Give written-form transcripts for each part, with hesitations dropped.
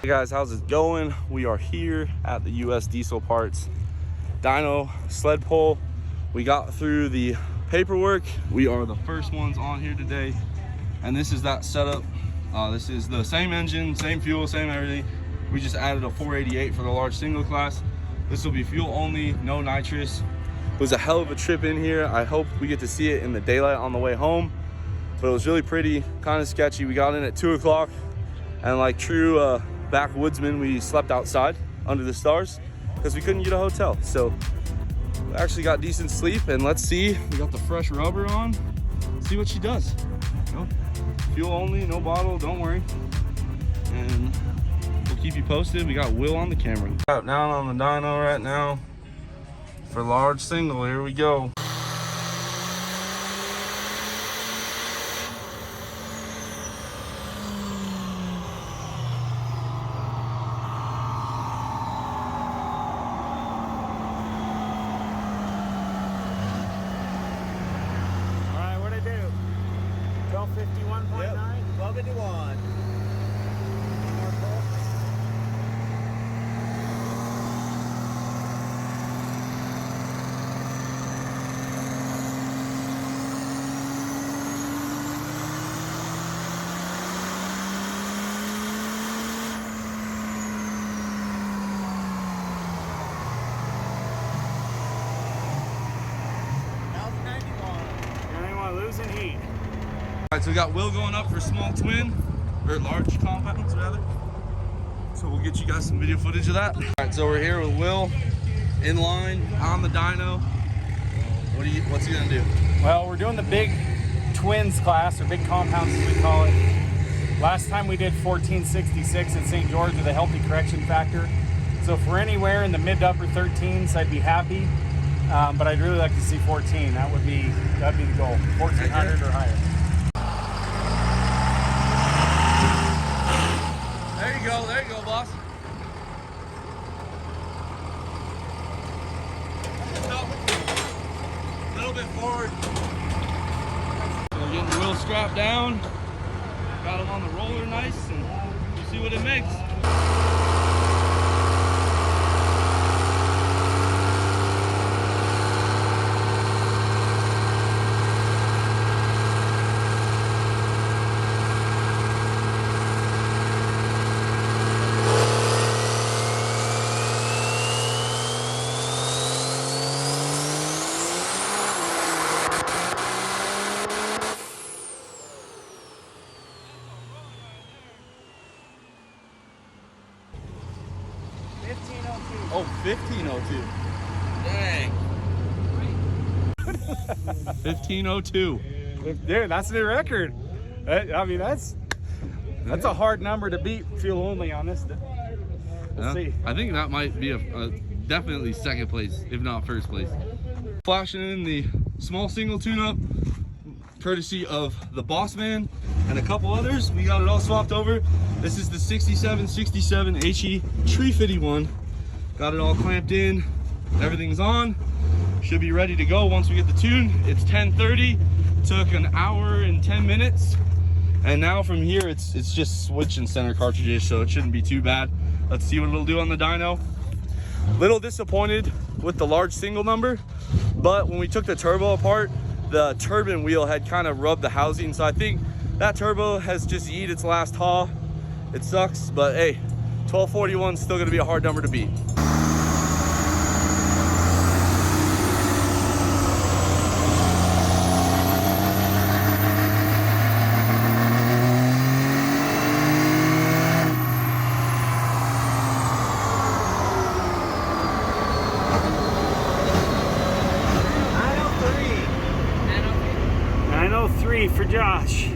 Hey guys, how's it going? We are here at the US Diesel Parts dyno sled pull. We got through the paperwork. We are the first ones on here today, and this is that setup. This is the same engine, same fuel, same everything. We just added a 488 for the large single class. This will be fuel only, no nitrous. It was a hell of a trip in here. I hope we get to see it in the daylight on the way home, but it was really pretty, kind of sketchy. We got in at 2 o'clock, and like true backwoodsmen, we slept outside under the stars because we couldn't get a hotel. So we actually got decent sleep, and let's see. We got the fresh rubber on. See what she does. No, fuel only, no bottle, don't worry. And we'll keep you posted. We got Will on the camera. Out down on the dyno right now for large single. Here we go. Losing heat. All right, so we got Will going up for small twin, or large compounds rather. So we'll get you guys some video footage of that. All right, so we're here with Will in line on the dyno. What's he gonna do? Well, we're doing the big twins class, or big compounds as we call it. Last time we did 1466 at St. George with a healthy correction factor. So if we're anywhere in the mid to upper 13s, I'd be happy. But I'd really like to see 14. That'd be the goal. 1400 or higher. There you go, boss. A little bit forward. We're getting Will strapped down. Got him on the roller nice, and we'll see what it makes. Oh, 1502. Dang. 1502. Dude, that's a new record. I mean, that's a hard number to beat fuel only on this. We'll see. I think that might be a definitely second place, if not first place. Flashing in the small single tune-up, courtesy of the Boss Man and a couple others. We got it all swapped over. This is the 6767 HE tree fitty one. Got it all clamped in. Everything's on. Should be ready to go once we get the tune. It's 10:30. Took an hour and 10 minutes. And now from here, it's just switching center cartridges, so it shouldn't be too bad. Let's see what it'll do on the dyno. Little disappointed with the large single number, but when we took the turbo apart, the turbine wheel had kind of rubbed the housing, so I think that turbo has just eat its last haw. It sucks, but hey, 1241 is still gonna be a hard number to beat. For Josh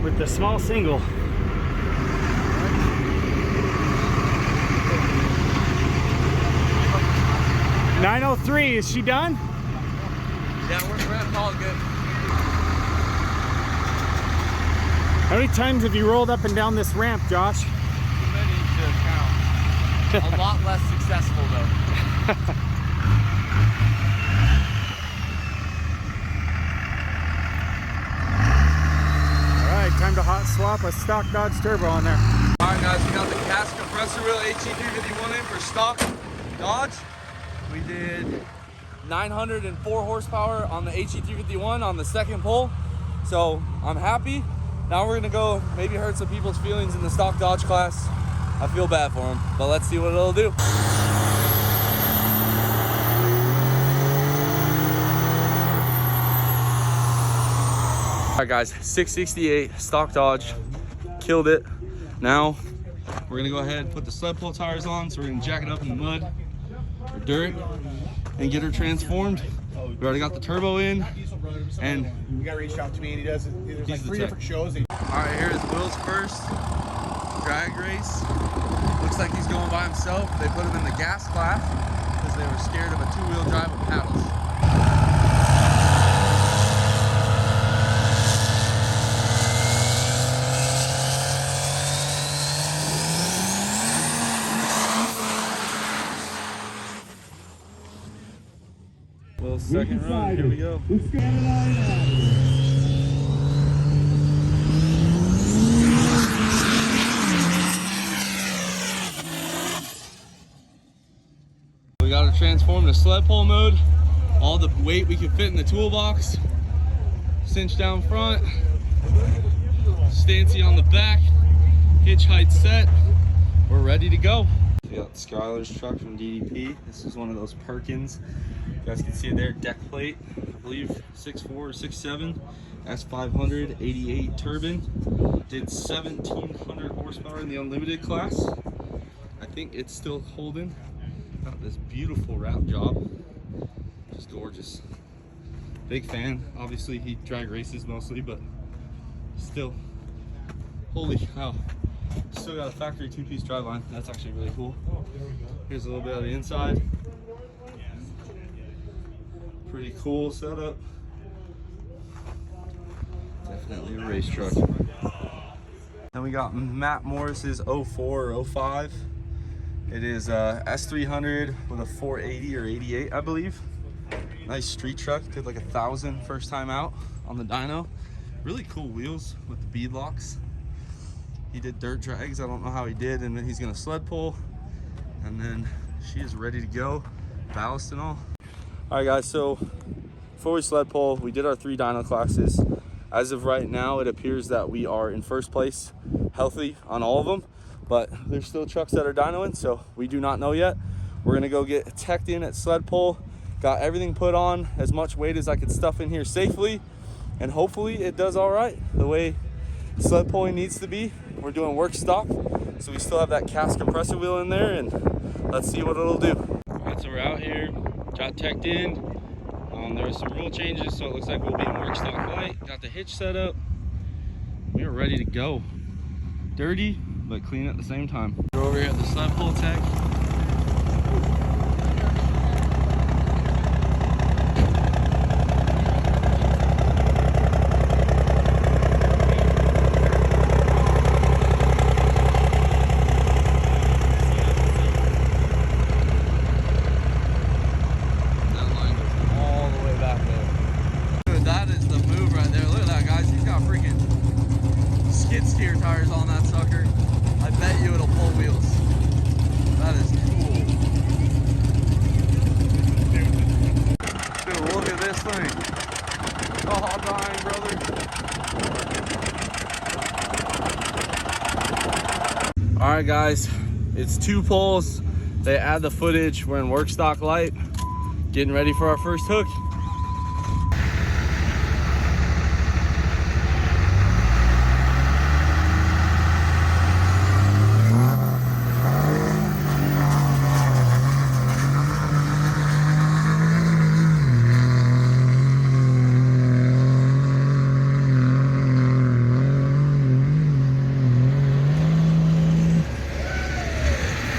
with the small single. 903, is she done? Yeah, we're gonna call it good. How many times have you rolled up and down this ramp, Josh? Too many to count. A lot less successful though. Time to hot swap a stock Dodge turbo on there. All right, guys, we got the gas compressor wheel HE351 in for stock Dodge. We did 904 horsepower on the HE351 on the second pull. So I'm happy. Now we're gonna go maybe hurt some people's feelings in the stock Dodge class. I feel bad for them, but let's see what it'll do. All right, guys, 668 stock Dodge, killed it. Now we're gonna go ahead and put the sled pull tires on. So we're gonna jack it up in the mud or dirt and get her transformed. We already got the turbo in, and you gotta reach out to me, and he does it. There's like 3 different shows. All right, here's Will's first drag race. Looks like he's going by himself. They put him in the gas class because they were scared of a 2-wheel drive with paddles. Will's second run, here we go. We got to transform to sled pull mode. All the weight we can fit in the toolbox. Cinch down front. Stancy on the back. Hitch height set. We're ready to go. We got Skylar's truck from DDP. This is one of those Perkins. You guys can see it there, deck plate. I believe 6.4 or 6.7. S500 88 turbine. Did 1,700 horsepower in the unlimited class. I think it's still holding. Got this beautiful wrap job, just gorgeous. Big fan. Obviously he drag races mostly, but still, holy cow. Still got a factory 2-piece driveline. That's actually really cool. Here's a little bit of the inside. Pretty cool setup. Definitely a race truck. Then we got Matt Morris's 04 or 05. It is S300 with a 480 or 88, I believe. Nice street truck. Did like 1,000 first time out on the dyno. Really cool wheels with the bead locks. He did dirt drags. I don't know how he did. And then he's gonna sled pull. And then she is ready to go, ballast and all. All right, guys. So before we sled pull, we did our 3 dyno classes. As of right now, it appears that we are in first place, healthy on all of them. But there's still trucks that are dynoing, so we do not know yet. We're gonna go get teched in at sled pull. Got everything put on, as much weight as I could stuff in here safely, and hopefully it does all right the way sled pulling needs to be. We're doing work stock, so we still have that cast compressor wheel in there, and let's see what it'll do. All right, so we're out here, got teched in. There were some rule changes, so it looks like we'll be in work stock light. Got the hitch set up. We are ready to go. Dirty, but clean at the same time. We're over here at the sled pull tech. That line goes all the way back there. Dude, that is the move right there. Look at that, guys. He's got freaking skid steer tires on that sucker. I bet you it'll pull wheels. That is cool. Dude, look at this thing. Oh, dying, brother. All right, guys. It's 2 pulls. They add the footage. We're in work stock light. Getting ready for our first hook.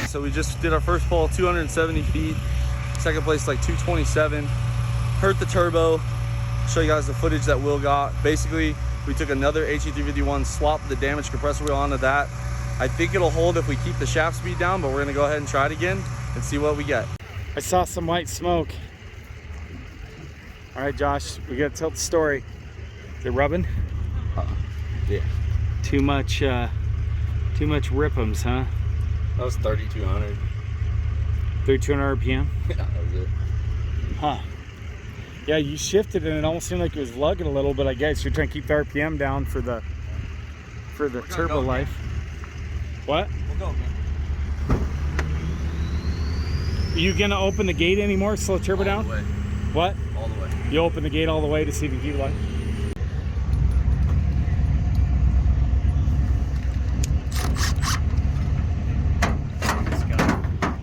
So we just did our first pull, 270 feet. Second place like 227. Hurt the turbo. Show you guys the footage that Will got. Basically, we took another HE351, swapped the damaged compressor wheel onto that. I think it'll hold if we keep the shaft speed down, but we're gonna go ahead and try it again and see what we get. I saw some white smoke. All right, Josh, we gotta tell the story. Is it rubbing? Yeah. Too much Too much rip'ems, huh? That was 3,200. 3,200 RPM? Yeah, that was it. Huh. Yeah, you shifted and it almost seemed like it was lugging a little, but I guess you're trying to keep the RPM down for the turbo life. What? We'll go, man. Are you gonna open the gate anymore? Slow turbo down? All the way. What? All the way. You open the gate all the way to see if you can keep it live?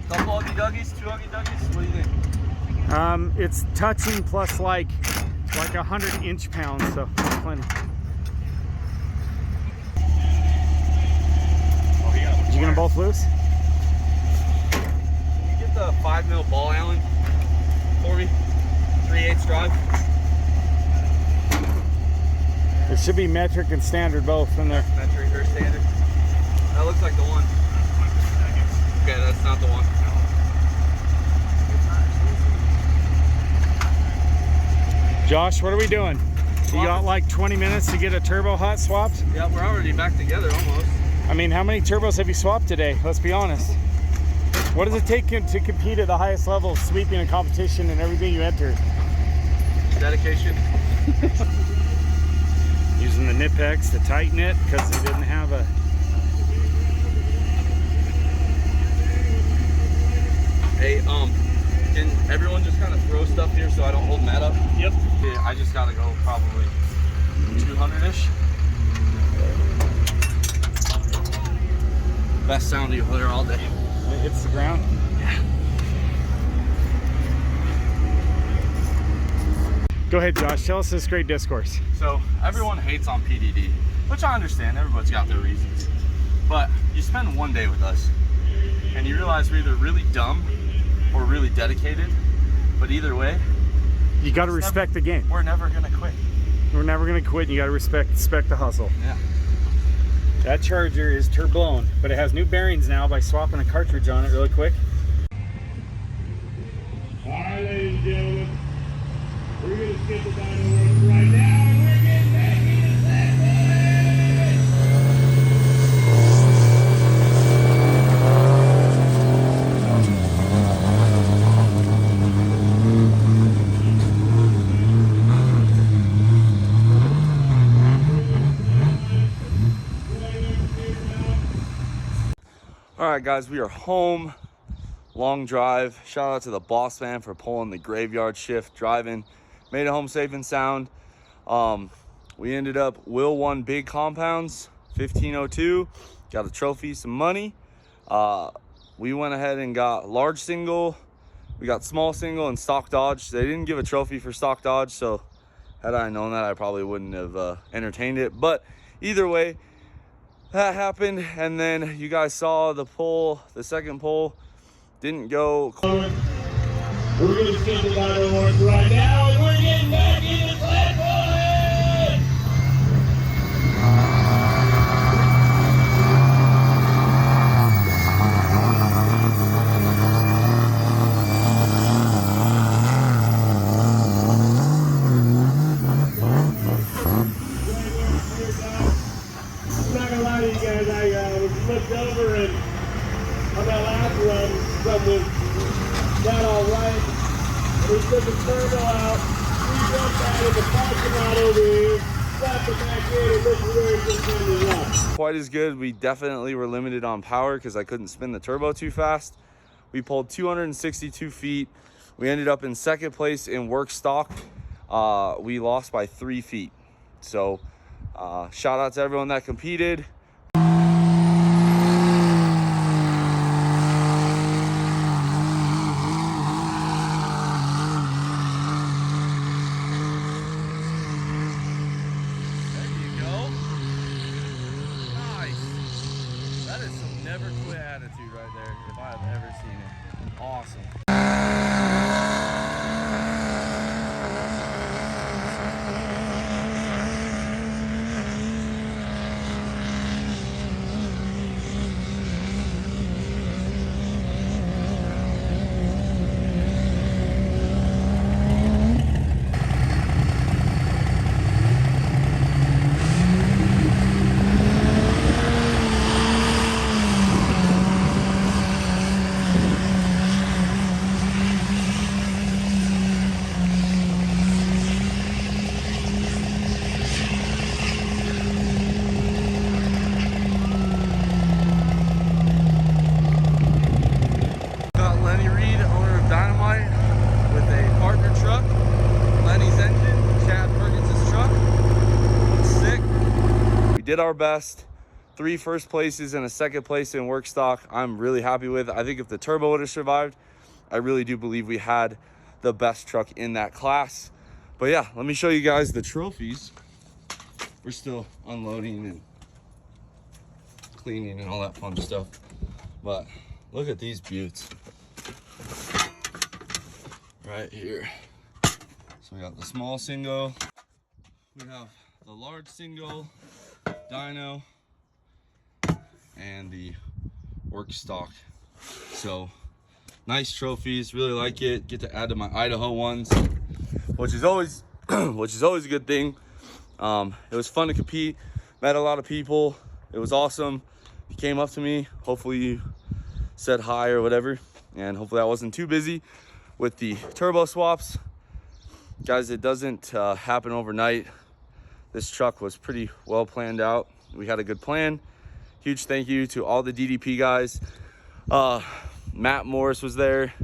Couple Huggy Duggies, 2 Huggy Duggies. What do you think? It's touching plus like 100 inch pounds, so plenty. You get them both loose? Can you get the 5mm ball Allen for me? 3/8 drive. It should be metric and standard both in there. Metric or standard. That looks like the one. Okay, that's not the one. Josh, what are we doing? You got like 20 minutes to get a turbo hot swapped? Yeah, we're already back together almost. I mean, how many turbos have you swapped today? Let's be honest. What does it take to compete at the highest level of sweeping and competition and everything you enter? Dedication. Using the Nipex to tighten it because they didn't have a... Hey, can everyone just kind of throw stuff here so I don't hold Matt up? Yep. Yeah, I just gotta go probably 200-ish. Best sound you'll hear all day. It hits the ground. Yeah. Go ahead, Josh. Tell us this great discourse. So everyone hates on PDD, which I understand. Everybody's got their reasons. But you spend one day with us, and you realize we're either really dumb or really dedicated. But either way, You got to respect the game. we're never gonna quit. We're never going to quit. You got to respect the hustle. Yeah. That Charger is turblown, but it has new bearings now by swapping a cartridge on it really quick. All right, ladies and gentlemen, we're going to skip the dyno work right now, and we're getting back into Sled. All right, guys, we are home. Long drive. Shout out to the boss man for pulling the graveyard shift, driving, made it home safe and sound. We ended up Will won big compounds, 1502, got a trophy, some money. We went ahead and got large single, we got small single and stock dodge. They didn't give a trophy for stock dodge, so had I known that, I probably wouldn't have entertained it. But either way, that happened. And then you guys saw the pull, the second pull didn't go. We're going to skip the dyno work right now, and we're getting back into Sled. I'm not gonna lie to you guys, I looked over and on that last run, something was not all right. We took the turbo out, we jumped out in the parking lot over here, slapped it back in, and this is where it just ended up. Quite as good. We definitely were limited on power because I couldn't spin the turbo too fast. We pulled 262 feet. We ended up in second place in work stock. We lost by 3 feet. So shout out to everyone that competed. Never quit attitude right there, if I have ever seen it. Awesome. did our best. 3 first places and a 2nd place in work stock. I'm really happy with. I think if the turbo would have survived, I really do believe we had the best truck in that class. But yeah, let me show you guys the trophies. We're still unloading and cleaning and all that fun stuff. But look at these beauts right here. So we got the small single, we have the large single, dyno, and the work stock. So nice trophies, really like it. Get to add to my Idaho ones, which is always a good thing. It was fun to compete, met a lot of people. It was awesome. You came up to me, hopefully you said hi or whatever, and hopefully I wasn't too busy with the turbo swaps. Guys, it doesn't happen overnight. This truck was pretty well planned out. We had a good plan. Huge thank you to all the DDP guys. Matt Morris was there.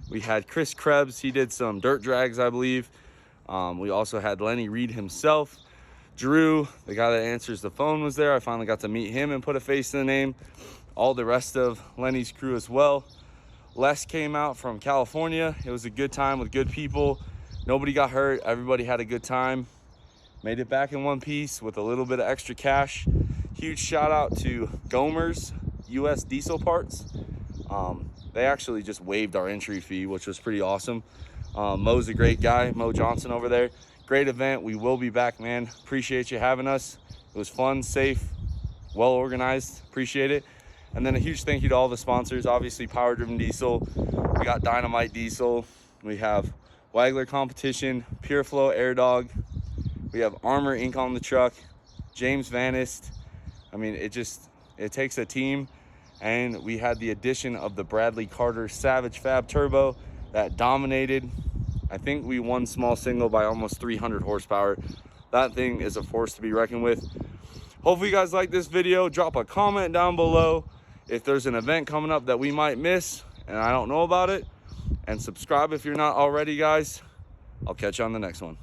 We had Chris Krebs, he did some dirt drags, I believe. We also had Lenny Reed himself. Drew, the guy that answers the phone, was there. I finally got to meet him and put a face to the name. All the rest of Lenny's crew as well. Les came out from California. It was a good time with good people. Nobody got hurt. Everybody had a good time. Made it back in one piece with a little bit of extra cash. Huge shout out to Gomers US Diesel Parts. They actually just waived our entry fee, which was pretty awesome. Mo's a great guy, Mo Johnson over there. Great event. We will be back, man. Appreciate you having us. It was fun, safe, well organized. Appreciate it. And then a huge thank you to all the sponsors. Obviously, Power Driven Diesel. We got Dynamite Diesel. We have Wagler Competition, Pure Flow Air Dog. We have Armor Inc. on the truck, James Vanist. I mean, it takes a team. And we had the addition of the Bradley Carter Savage Fab Turbo that dominated. I think we won small single by almost 300 horsepower. That thing is a force to be reckoned with. Hopefully you guys like this video. Drop a comment down below if there's an event coming up that we might miss and I don't know about it. And subscribe if you're not already, guys. I'll catch you on the next one.